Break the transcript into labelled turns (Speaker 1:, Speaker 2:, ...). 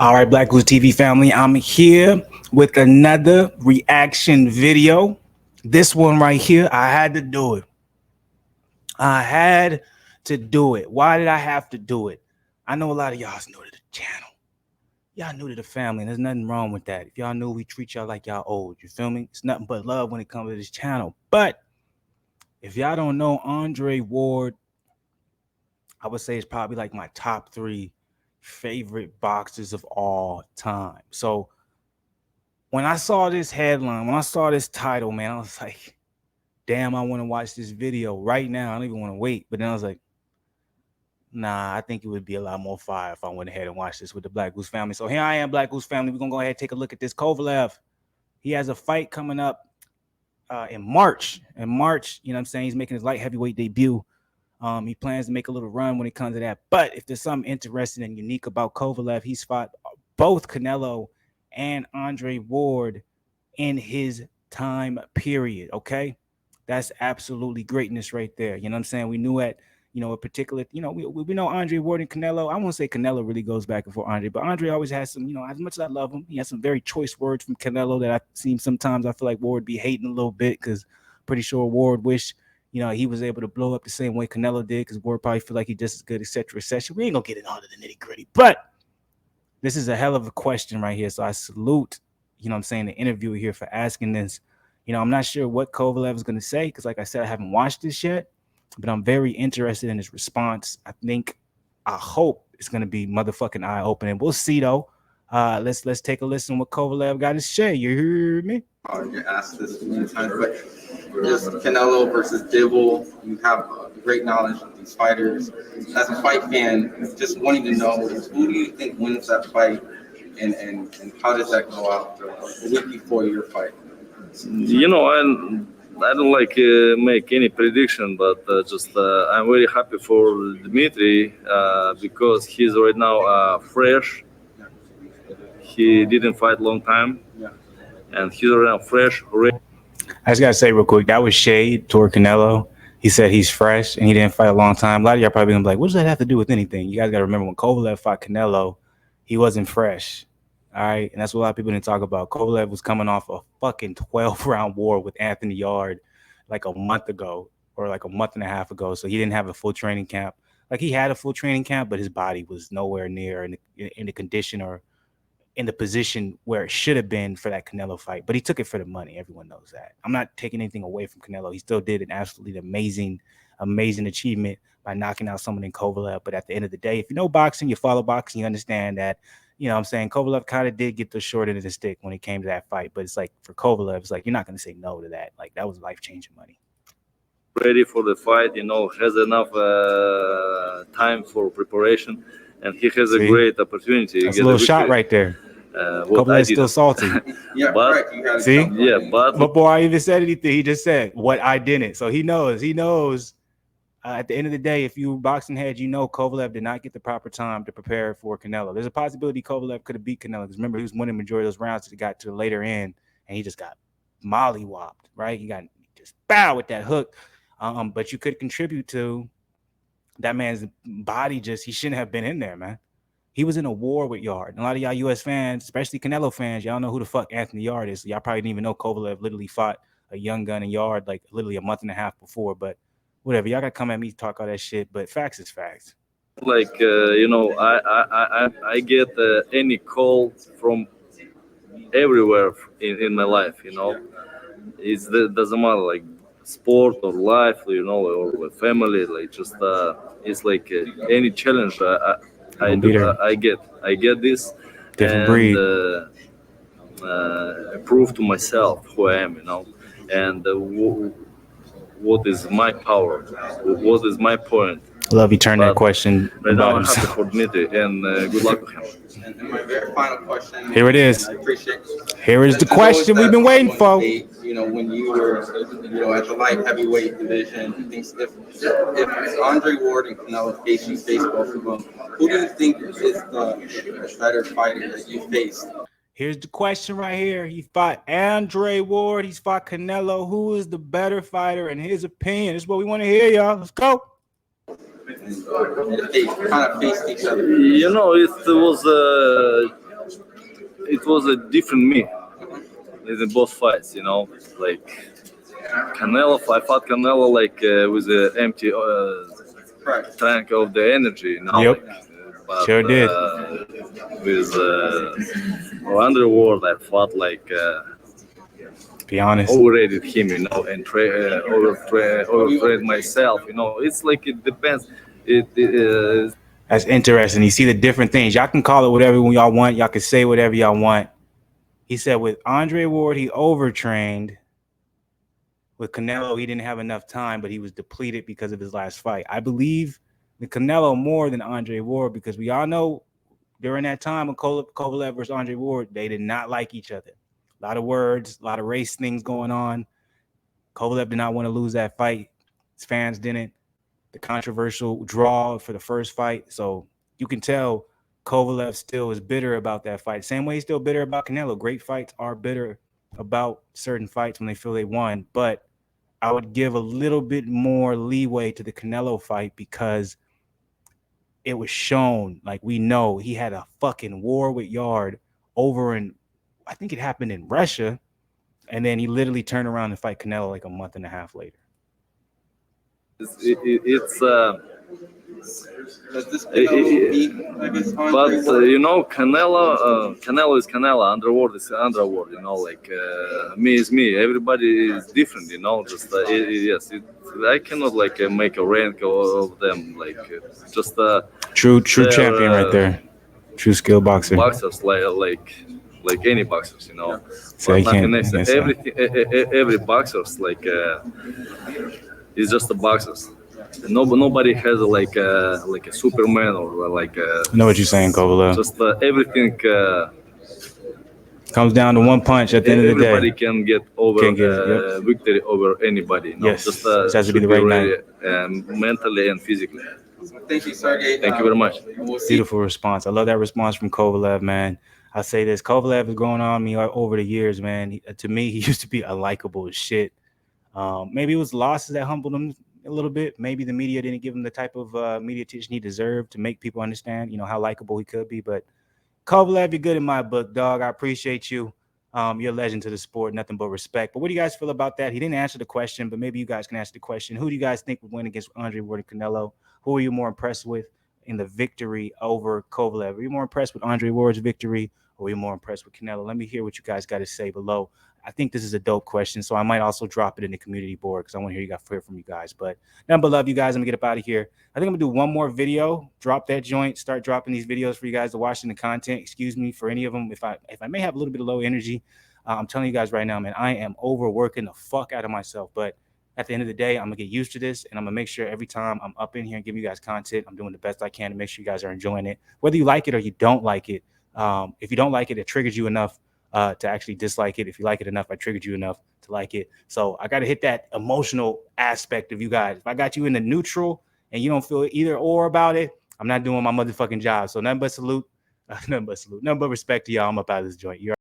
Speaker 1: All right, BlakGooseTV family, I'm here with another reaction video. This one right here, I had to do it. I had to do it. Why did I have to do it? I know a lot of y'all's new to the channel. Y'all new to the family, and there's nothing wrong with that. If y'all new, we treat y'all like y'all old. You feel me? It's nothing but love when it comes to this channel. But if y'all don't know, Andre Ward, I would say is probably like my top 3 favorite boxers of all time. So when I saw this headline, when I saw this title, man, I was like, damn, I want to watch this video right now. I don't even want to wait. But then I was like, nah, I think it would be a lot more fire if I went ahead and watched this with the Black Goose family. So here I am, Black Goose family. We're going to go ahead and take a look at this Kovalev. He has a fight coming up in March. In March, you know what I'm saying? He's making his light heavyweight debut. He plans to make a little run when it comes to that. But if there's something interesting and unique about Kovalev, he's fought both Canelo and Andre Ward in his time period. Okay, that's absolutely greatness right there. You know what I'm saying? We knew at a particular, we know Andre Ward and Canelo. I won't say Canelo really goes back and forth Andre, but Andre always has some, as much as I love him, he has some very choice words from Canelo that I've seen sometimes. I feel like Ward be hating a little bit because pretty sure Ward wish he was able to blow up the same way Canelo did, because Ward probably feel like he just as good, etc., etc. We ain't gonna get into all of the nitty gritty, but this is a hell of a question right here. So I salute, the interviewer here for asking this. I'm not sure what Kovalev is gonna say, because like I said, I haven't watched this yet, but I'm very interested in his response. I hope it's gonna be motherfucking eye-opening. We'll see though. Let's take a listen what Kovalev got to say. You hear me?
Speaker 2: You asked this many times, but just Canelo versus Dibble, you have great knowledge of these fighters. As a fight fan, just wanting to know, who do you think wins that fight, and how does that go out a week before your fight?
Speaker 3: I don't like make any prediction, but I'm very happy for Dmitry because he's right now fresh. He didn't fight long time, and he's right now fresh.
Speaker 1: I just gotta say real quick, that was shade toward Canelo. He said he's fresh and he didn't fight a long time. A lot of y'all probably gonna be like, what does that have to do with anything? You guys gotta remember, when Kovalev fought Canelo, he wasn't fresh. All right. And that's what a lot of people didn't talk about. Kovalev was coming off a fucking 12-round war with Anthony Yard like a month ago, or like a month and a half ago. So he didn't have a full training camp. Like, he had a full training camp, but his body was nowhere near in the condition or in the position where it should have been for that Canelo fight. But he took it for the money. Everyone knows that. I'm not taking anything away from Canelo. He still did an absolutely amazing achievement by knocking out someone in Kovalev. But at the end of the day, if you know boxing, you follow boxing, you understand that, Kovalev kind of did get the short end of the stick when it came to that fight. But it's like, for Kovalev, it's like, you're not going to say no to that. Like, that was life-changing money.
Speaker 3: Ready for the fight, has enough time for preparation, and he has a great opportunity.
Speaker 1: That's a little shot right there. Kovalev's still salty.
Speaker 2: Yeah,
Speaker 3: but
Speaker 2: right.
Speaker 1: See?
Speaker 3: Yeah, but
Speaker 1: before I even said anything, he just said what I didn't. So he knows. At the end of the day, if you boxing head, Kovalev did not get the proper time to prepare for Canelo. There's a possibility Kovalev could have beat Canelo, because remember, he was winning majority of those rounds that he got to the later end, and he just got mollywopped, right? He got just bow with that hook. But you could contribute to that man's body. He shouldn't have been in there, man. He was in a war with Yard. And a lot of y'all U.S. fans, especially Canelo fans, y'all know who the fuck Anthony Yard is. So y'all probably didn't even know Kovalev literally fought a young gun in Yard like literally a month and a half before. But whatever, y'all gotta come at me to talk all that shit. But facts is facts.
Speaker 3: Like I get any call from everywhere in my life. It doesn't matter, like sport or life, or family. Like just it's like any challenge I get this.
Speaker 1: Different
Speaker 3: and
Speaker 1: breed.
Speaker 3: Prove to myself who I am, and what is my power, what is my point.
Speaker 1: Love you turn that question
Speaker 3: right now. I'm
Speaker 1: himself.
Speaker 3: happy for Dmitry, and good luck with him.
Speaker 2: And my very final question.
Speaker 1: Here it is.
Speaker 2: I appreciate.
Speaker 1: Here is the question we've been waiting for.
Speaker 2: When you were, at the light heavyweight division, if Andre Ward and Canelo face both of them, who do you think is the better fighter that you faced?
Speaker 1: Here's the question right here. He fought Andre Ward. He's fought Canelo. Who is the better fighter in his opinion? This is what we want to hear, y'all. Let's go.
Speaker 2: They kind of faced each other.
Speaker 3: It was it was a different me in both fights. You know, like Canelo, I fought Canelo like with an empty
Speaker 2: Correct.
Speaker 3: tank of the energy. You know,
Speaker 1: Yep.
Speaker 3: but
Speaker 1: Sure did.
Speaker 3: with underworld, I fought like.
Speaker 1: Be honest.
Speaker 3: Overrated him, you know, and overtrained myself, you know. It's like it depends. It
Speaker 1: That's interesting. You see the different things. Y'all can call it whatever y'all want. Y'all can say whatever y'all want. He said with Andre Ward, he overtrained. With Canelo, he didn't have enough time, but he was depleted because of his last fight. I believe the Canelo more than Andre Ward because we all know during that time of Kovalev versus Andre Ward, they did not like each other. A lot of words, a lot of race things going on. Kovalev did not want to lose that fight. His fans didn't. The controversial draw for the first fight. So you can tell Kovalev still is bitter about that fight. Same way he's still bitter about Canelo. Great fights are bitter about certain fights when they feel they won. But I would give a little bit more leeway to the Canelo fight because it was shown, like we know, he had a fucking war with Yard over in, I think it happened in Russia, and then he literally turned around and fight Canelo like a month and a half later.
Speaker 3: it's
Speaker 2: Does this Canelo beat, I guess,
Speaker 3: but
Speaker 2: Andre?
Speaker 3: you know, Canelo is Canelo, underworld is underworld, you know, like me is me, everybody is different, you know. Just I cannot like make a rank of them, like just
Speaker 1: True
Speaker 3: they're,
Speaker 1: champion right there. True skill boxer.
Speaker 3: Boxers like any boxers, you know.
Speaker 1: So
Speaker 3: But
Speaker 1: you
Speaker 3: nothing
Speaker 1: can't
Speaker 3: next.
Speaker 1: say.
Speaker 3: Everything, every boxers like is just a boxers. Nobody has like a Superman or like
Speaker 1: I know what you're saying, Kovalev.
Speaker 3: just everything.
Speaker 1: Comes down to one punch at the end of the
Speaker 3: Everybody
Speaker 1: day.
Speaker 3: can get over
Speaker 1: Can get it, yep.
Speaker 3: victory over anybody. You know?
Speaker 1: Yes,
Speaker 3: just
Speaker 1: it has to be
Speaker 3: should
Speaker 1: the right
Speaker 3: ready,
Speaker 1: night.
Speaker 3: mentally and physically.
Speaker 2: Thank you, Sergey.
Speaker 3: Thank you very much.
Speaker 2: We'll see.
Speaker 1: Beautiful response. I love that response from Kovalev, man. I'll say this. Kovalev has grown on me over the years, man. To me, he used to be unlikable as shit. Maybe it was losses that humbled him a little bit. Maybe the media didn't give him the type of media attention he deserved to make people understand, you know, how likable he could be. But Kovalev, you're good in my book, dog. I appreciate you. You're a legend to the sport. Nothing but respect. But what do you guys feel about that? He didn't answer the question, but maybe you guys can answer the question. Who do you guys think would win against Andre Ward and Canelo? Who are you more impressed with in the victory over Kovalev? Are you more impressed with Andre Ward's victory, or are you more impressed with Canelo? Let me hear what you guys got to say below. I think this is a dope question, so I might also drop it in the community board because I want to hear from you guys. But nothing but love, you guys. I'm gonna get up out of here. I think I'm gonna do one more video, drop that joint, start dropping these videos for you guys to watch in the content. Excuse me for any of them if I may have a little bit of low energy. I'm telling you guys right now, man, I am overworking the fuck out of myself. But at the end of the day, I'm gonna get used to this, and I'm gonna make sure every time I'm up in here and giving you guys content, I'm doing the best I can to make sure you guys are enjoying it, whether you like it or you don't like it. If you don't like it, it triggers you enough to actually dislike it. If you like it enough, I triggered you enough to like it. So I got to hit that emotional aspect of you guys. If I got you in the neutral and you don't feel either or about it, I'm not doing my motherfucking job. So nothing but salute, nothing but respect to y'all. I'm up out of this joint. You're